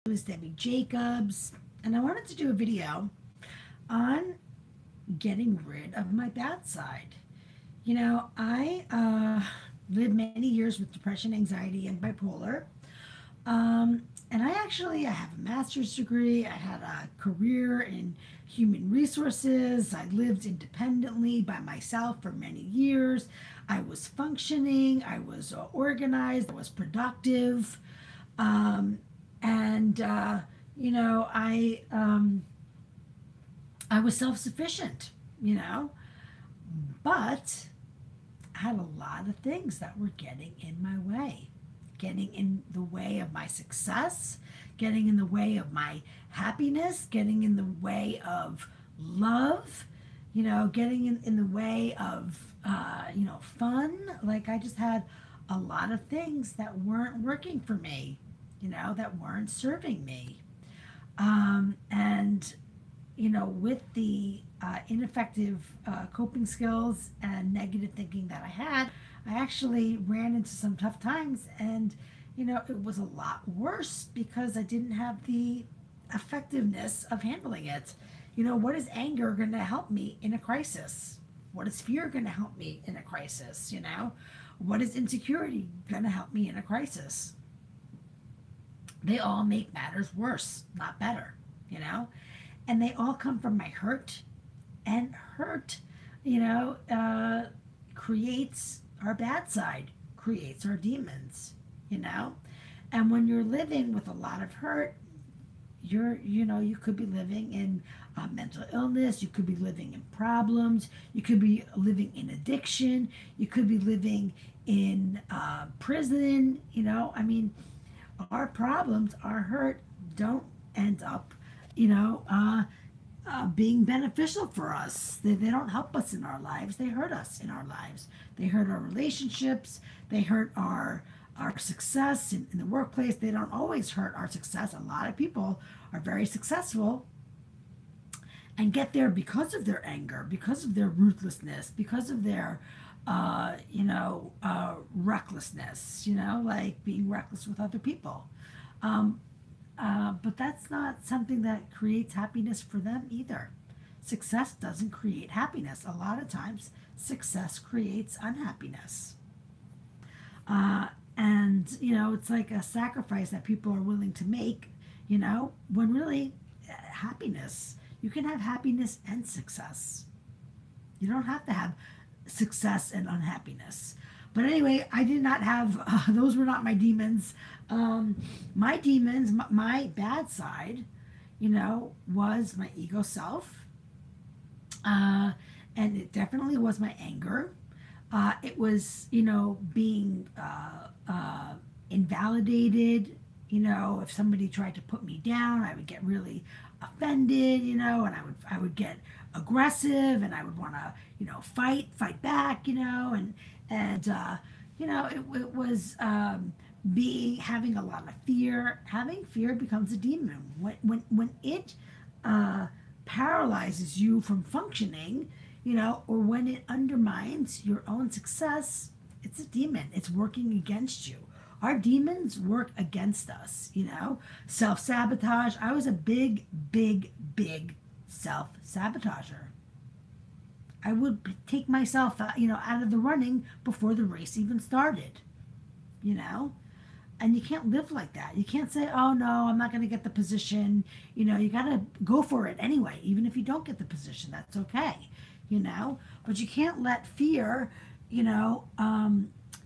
name is Debbie Jacobs, and I wanted to do a video on getting rid of my bad side. I lived many years with depression, anxiety, and bipolar. And I have a master's degree. I had a career in human resources. I lived independently by myself for many years. I was functioning. I was organized. I was productive. Um, and you know, I was self sufficient. You know, but I had a lot of things that were getting in my way, getting in the way of my success, getting in the way of my happiness, getting in the way of love, getting in the way of, fun. Like I just had a lot of things that weren't working for me, that weren't serving me. And with the ineffective coping skills and negative thinking that I had, I actually ran into some tough times, and it was a lot worse because I didn't have the effectiveness of handling it. What is anger going to help me in a crisis? What is fear going to help me in a crisis? What is insecurity going to help me in a crisis? They all make matters worse, not better, and they all come from my hurt, and hurt, creates our bad side, creates our demons, you know? And when you're living with a lot of hurt, you could be living in mental illness, you could be living in problems, you could be living in addiction, you could be living in prison, I mean, our problems, our hurt, don't end up, being beneficial for us. They don't help us in our lives. They hurt us in our lives. They hurt our relationships. They hurt our success in the workplace. They don't always hurt our success. A lot of people are very successful and get there because of their anger, because of their ruthlessness, because of their recklessness, like being reckless with other people. Um, but that's not something that creates happiness for them either. Success doesn't create happiness. A lot of times, success creates unhappiness. Uh, and, it's like a sacrifice that people are willing to make, when really happiness, you can have happiness and success. You don't have to have success and unhappiness. But anyway, I did not have, those were not my demons. My demons, my bad side, was my ego self. Uh, and it definitely was my anger. It was, being invalidated. If somebody tried to put me down, I would get really offended, and I would get aggressive, and I would want to, fight back, and it was being having a lot of fear. Having fear becomes a demon when it paralyzes you from functioning, or when it undermines your own success. It's a demon. It's working against you. Our demons work against us, self sabotage. I was a big, big, big self sabotager. I would take myself, out of the running before the race even started, you know? And you can't live like that. You can't say, oh no, I'm not going to get the position. You got to go for it anyway. Even if you don't get the position, that's okay, But you can't let fear,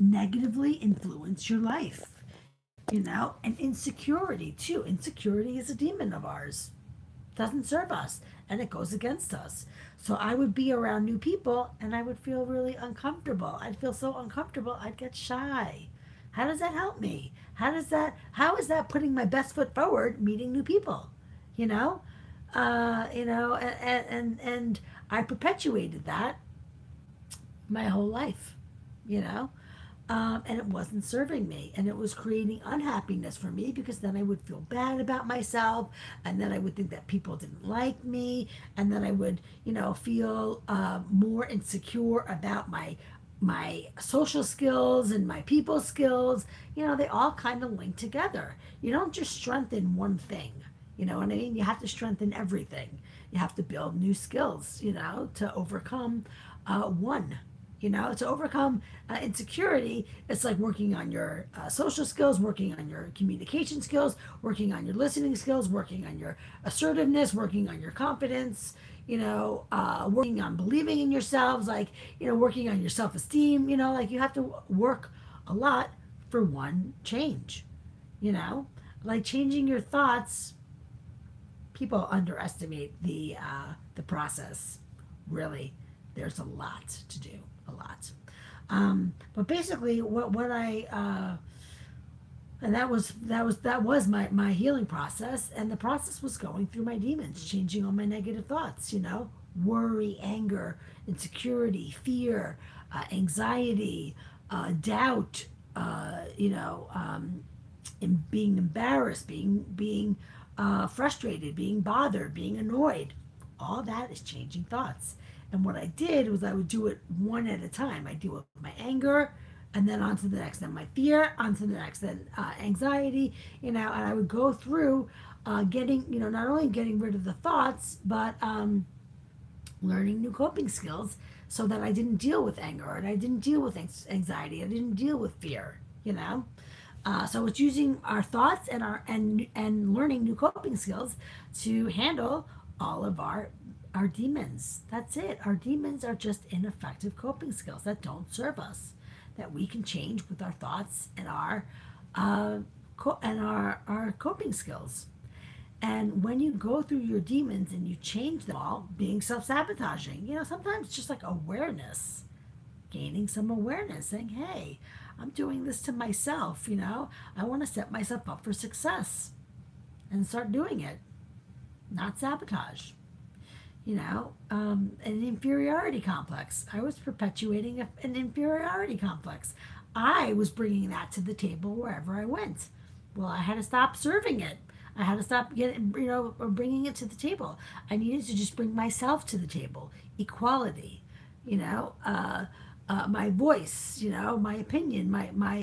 negatively influence your life, And insecurity too. Insecurity is a demon of ours. Doesn't serve us, and it goes against us. So I would be around new people and I would feel really uncomfortable. I'd feel so uncomfortable I'd get shy. How does that help me? How is that putting my best foot forward meeting new people? You know? And I perpetuated that my whole life, you know? And it wasn't serving me, and it was creating unhappiness for me, because then I would feel bad about myself, and then I would think that people didn't like me, and then I would feel more insecure about my social skills and my people skills, they all kind of link together. You don't just strengthen one thing. You know what I mean? You have to strengthen everything. You have to build new skills, to overcome one. To overcome insecurity, it's like working on your social skills, working on your communication skills, working on your listening skills, working on your assertiveness, working on your confidence, working on believing in yourselves, like, working on your self esteem, like you have to work a lot for one change, like changing your thoughts. People underestimate the process. Really, there's a lot to do, a lot. But basically, what I and that was my healing process, and the process was going through my demons, changing all my negative thoughts. Worry, anger, insecurity, fear, anxiety, doubt. And being embarrassed, being frustrated, being bothered, being annoyed. All that is changing thoughts. And what I did was I would do it one at a time. I do it with my anger, and then on to the next, then my fear, on to the next, then anxiety, and I would go through getting, not only getting rid of the thoughts, but learning new coping skills so that I didn't deal with anger and I didn't deal with anxiety. I didn't deal with fear. So it's using our thoughts and learning new coping skills to handle all of our demons. That's it. Our demons are just ineffective coping skills that don't serve us, that we can change with our thoughts and our coping skills. And when you go through your demons and you change them all, being self-sabotaging, sometimes just like awareness, gaining some awareness, saying, hey, I'm doing this to myself, I want to set myself up for success and start doing it, not sabotage. An inferiority complex. I was perpetuating an inferiority complex. I was bringing that to the table wherever I went. Well, I had to stop serving it. I had to stop bringing it to the table. I needed to just bring myself to the table. Equality, my voice, my opinion, my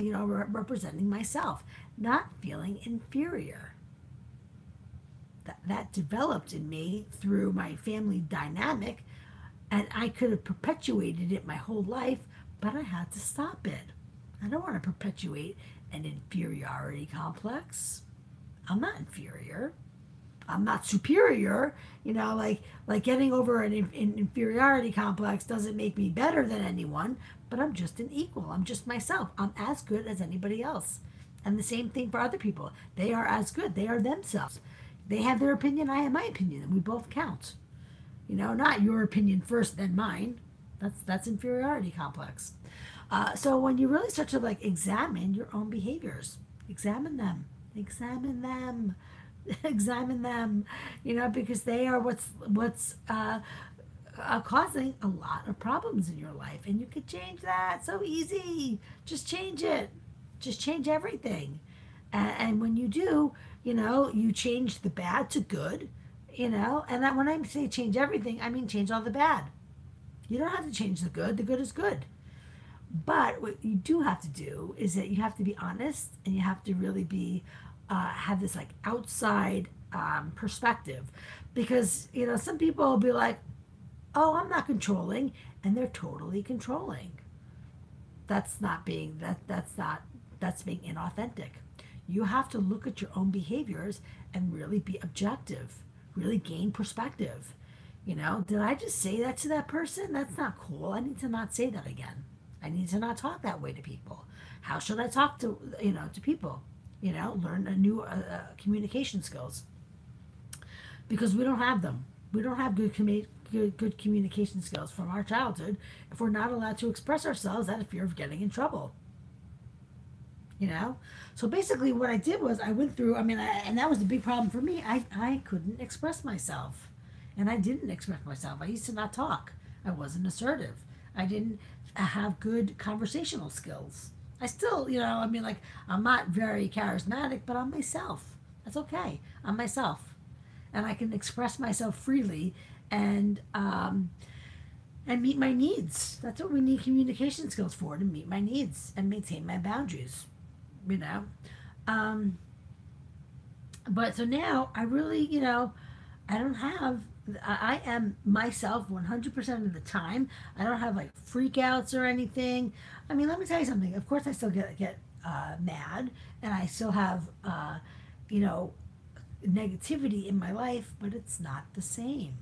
representing myself, not feeling inferior. That developed in me through my family dynamic, and I could have perpetuated it my whole life, but I had to stop it. I don't want to perpetuate an inferiority complex. I'm not inferior. I'm not superior. Like getting over an inferiority complex doesn't make me better than anyone, but I'm just an equal. I'm just myself. I'm as good as anybody else. And the same thing for other people. They are as good. They are themselves. They have their opinion, I have my opinion, and we both count. Not your opinion first, then mine. That's inferiority complex. So when you really start to examine your own behaviors, examine them, examine them, because they are what's causing a lot of problems in your life, and you could change that so easy. Just change it. Just change everything, and when you do, you change the bad to good, and that when I say change everything, I mean change all the bad. You don't have to change the good. The good is good. But what you do have to do is that you have to be honest, and you have to really be have this outside perspective, because some people will be like, oh, I'm not controlling, and they're totally controlling. That's being inauthentic. You have to look at your own behaviors and really be objective, really gain perspective. Did I just say that to that person? That's not cool. I need to not say that again. I need to not talk that way to people. How should I talk to people? Learn a new communication skills, because we don't have them. We don't have good communication skills from our childhood if we're not allowed to express ourselves out of fear of getting in trouble. So basically what I did was I went through, and that was the big problem for me. I couldn't express myself, and I didn't express myself. I used to not talk. I wasn't assertive. I didn't have good conversational skills. I still, I'm not very charismatic, but I'm myself. That's okay. I'm myself, and I can express myself freely, and and meet my needs. That's what we need communication skills for, to meet my needs and maintain my boundaries, you know. Um, but so now I really, I don't have, I am myself 100% of the time. I don't have like freakouts or anything. I mean, let me tell you something. Of course, I still get mad, and I still have, you know, negativity in my life, but it's not the same.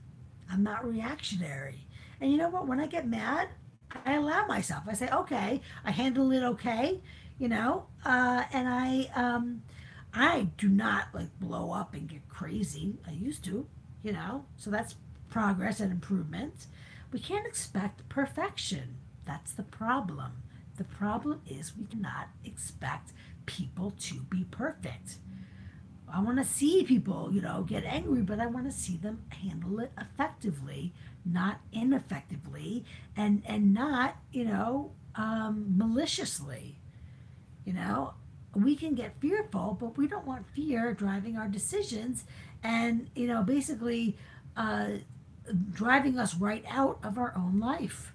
I'm not reactionary. And you know what? When I get mad, I allow myself. I say, okay, I handle it okay, and I do not like blow up and get crazy. I used to, so that's progress and improvement. We can't expect perfection. That's the problem. The problem is we cannot expect people to be perfect. I want to see people, get angry, but I want to see them handle it effectively, not ineffectively, and not, maliciously. You know, we can get fearful, but we don't want fear driving our decisions, and basically uh, driving us right out of our own life.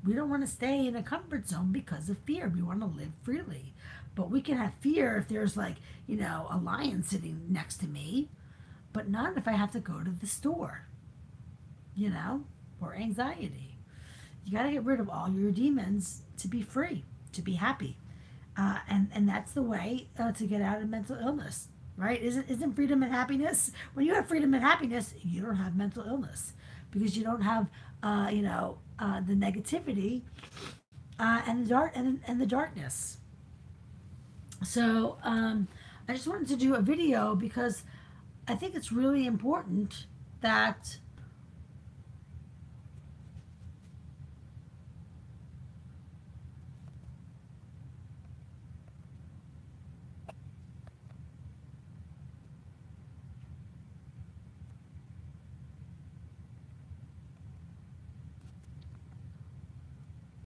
We don't want to stay in a comfort zone because of fear. We want to live freely. But we can have fear if there's like, a lion sitting next to me, but not if I have to go to the store, you know, or anxiety. You got to get rid of all your demons to be free, to be happy. And that's the way to get out of mental illness, right? Isn't freedom and happiness? When you have freedom and happiness, you don't have mental illness because you don't have, the negativity and the darkness. So I just wanted to do a video because I think it's really important that